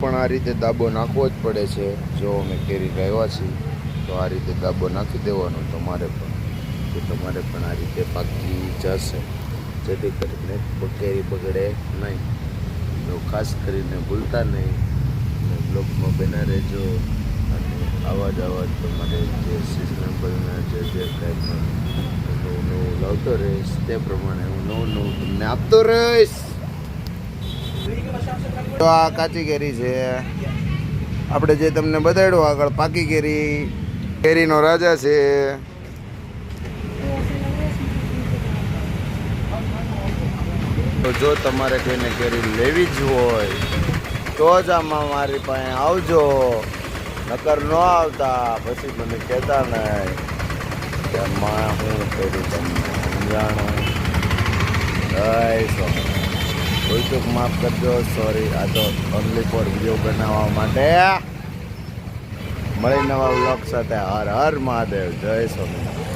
પણ આ રીતે દાબો નાખવો જ પડે છે. જો અમે કેરી લાવ્યા છીએ તો આ રીતે દાબો નાખી દેવાનો તમારે પણ આ રીતે પાકી જશે, જેથી કરીને કેરી બગડે નહીં. તો ખાસ કરીને ભૂલતા નહીં અને બ્લોગમાં બના રહેજો. અને આવા જ તમારે જે સિઝનેબલના જે કાંઈ પણ નવું લાવતો રહીશ તે પ્રમાણે હું નવું તમને આપતો રહીશ. તો આ કાચી કેરી છે, આપણે જે તમને બતાડ્યું આગળ પાકી કેરીનો રાજા છે. તો જો તમારે કોઈને કેરી લેવી જ હોય તો જ આમાં મારી પાસે આવજો, નકર ન આવતા પછી મને કહેતા નહીં કે માં હું કર્યું તમને સમજાણું. કોઈ ચૂક માફ કરજો, સોરી. આ તો ઓનલી ફોર વિડીયો બનાવવા માટે. મળી નવા વ્લોગ સાથે. હર હર મહાદેવ. જય સ્વામિનારાયણ.